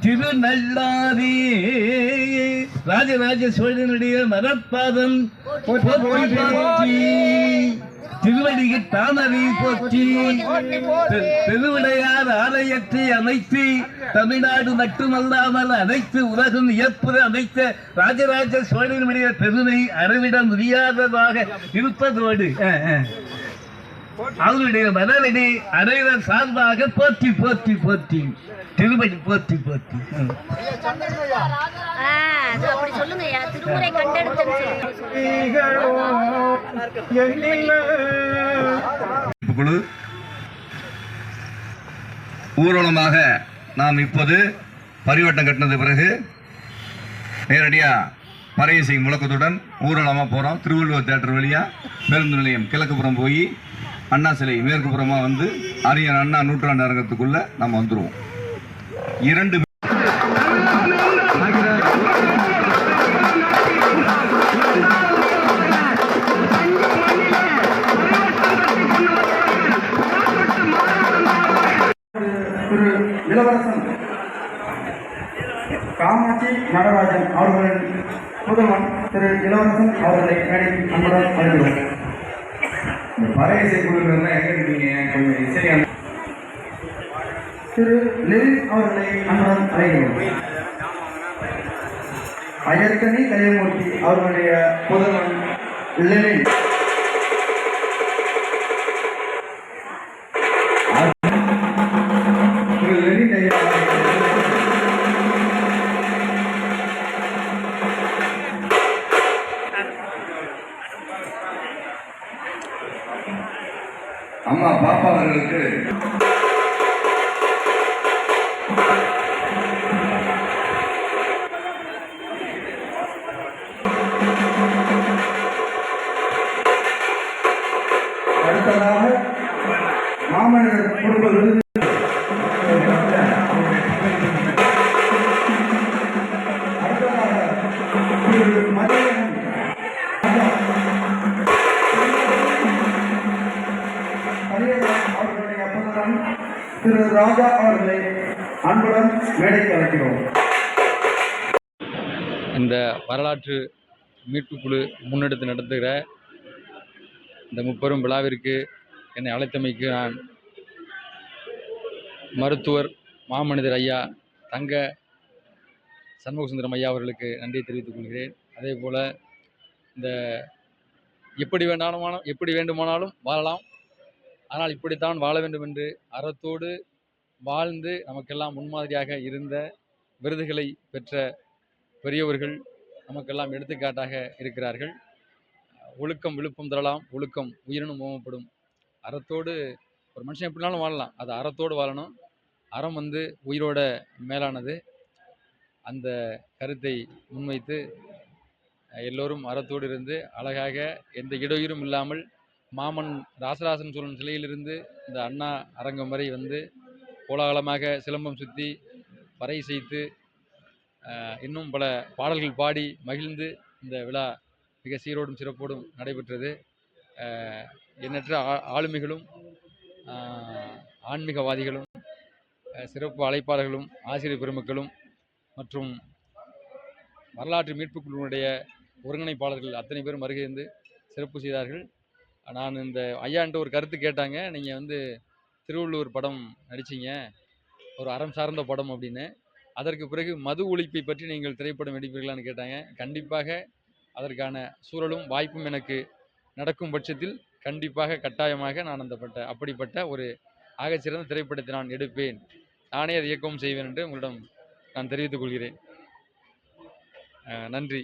திருநள்ளாரி ராஜராஜ சோழனுடைய மரப்பாதம் போற்றி திருவடிக்கு தானறி போற்றி திருவிடையார் ஆலயத்தை அமைத்து தமிழ்நாடு மட்டுமல்லாமல் அனைத்து உலகம் இயப்புற அமைத்த ராஜராஜ சோழனுடைய பெருமை அறிவிட முடியாததாக இருப்பதோடு அவருடைய மலரடி அனைவர் சார்பாக போற்றி போற்றி போற்றி திருவடி போற்றி போற்றி. ஊர்வலமாக நாம் இப்போது பரிவட்டம் கட்டினது பிறகு நேரடியா பறையிசை முழக்கத்துடன் ஊர்வலமாக போகிறோம். திருவள்ளுவர் தியேட்டர் வழியா பேருந்து நிலையம் கிழக்குப்புறம் போய் அண்ணா சிலை மேற்கு புறமா வந்து அறிஞர் அண்ணா நூற்றாண்டு அரங்கத்துக்குள்ள நம்ம வந்துருவோம். இரண்டு திரு இளவரசன் காமாட்சி நடராஜன் அவர்களின் புதல்வன் திரு இளவரசன் அவர்களை மேடைக்கு அன்புடன் அழைக்கிறோம். இந்த பறை இசை குழுவினர் எங்க இருக்கீங்க? கொஞ்சம் இசையான திரு லெனின் அவர்களை அன்புடன் அழைக்கிறோம். அயற்கனி கலையமூர்த்தி அவர்களுடைய புதல்வன் லெனின். அம்மா பாப்பா அவர்களுக்கு அடுத்ததாக மாமன்னர் குடும்ப விருது திரு ராஜா அவர்களை அன்புடன் மேடைக்கு அழைக்கிறோம். இந்த வரலாற்று மீட்பு குழு முன்னெடுத்து நடத்துகிற இந்த முப்பெரும் விழாவிற்கு என்னை அழைத்தமைக்கு நான் மருத்துவர் மாமனிதர் ஐயா தங்க சண்முகசுந்தரம் ஐயா அவர்களுக்கு நன்றி தெரிவித்துக் கொள்கிறேன். அதே போல் இந்த எப்படி வேண்டுமானாலும் வாழலாம், ஆனால் இப்படித்தான் வாழ வேண்டும் என்று அறத்தோடு வாழ்ந்து நமக்கெல்லாம் முன்மாதிரியாக இருந்த விருதுகளை பெற்ற பெரியவர்கள் நமக்கெல்லாம் எடுத்துக்காட்டாக இருக்கிறார்கள். ஒழுக்கம் விழுப்பம் தரலாம், ஒழுக்கம் உயிரினும் ஓமப்படும். அறத்தோடு ஒரு மனுஷன் எப்படினாலும் வாழலாம், அது அறத்தோடு வாழணும். அறம் உயிரோட மேலானது. அந்த கருத்தை முன்வைத்து எல்லோரும் அறத்தோடு இருந்து அழகாக எந்த இடையூறும் இல்லாமல் மாமன் ராசராசன் சோழன் சிலையிலிருந்து இந்த அண்ணா அரங்கம் வரை கோலாகலமாக சிலம்பம் சுற்றி பறை இசைத்து இன்னும் பல பாடல்கள் பாடி மகிழ்ந்து இந்த விழா மிக சீரோடும் சிறப்போடும் நடைபெற்றது. எண்ணற்ற ஆளுமைகளும் ஆன்மீகவாதிகளும் சிறப்பு அழைப்பாளர்களும் ஆசிரியர் பெருமக்களும் மற்றும் வரலாற்று மீட்புக் குழுவினுடைய ஒருங்கிணைப்பாளர்கள் அத்தனை பேரும் வருகை சிறப்பு செய்தார்கள். நான் இந்த ஐயான்ட்டு ஒரு கருத்து கேட்டாங்க, நீங்கள் திருவள்ளுவர் படம் நடிச்சிங்க, ஒரு அறம் சார்ந்த படம் அப்படின்னு. அதற்கு பிறகு மது ஒழிப்பை பற்றி நீங்கள் திரைப்படம் எடுப்பீர்களான்னு கேட்டாங்க. கண்டிப்பாக அதற்கான சூழலும் வாய்ப்பும் எனக்கு நடக்கும் பட்சத்தில் கண்டிப்பாக கட்டாயமாக நான் அப்படிப்பட்ட ஒரு ஆகச்சிறந்த திரைப்படத்தை நான் எடுப்பேன், நானே அதை இயக்கவும் செய்வேன் என்று உங்களிடம் நான் தெரிவித்துக் கொள்கிறேன். நன்றி.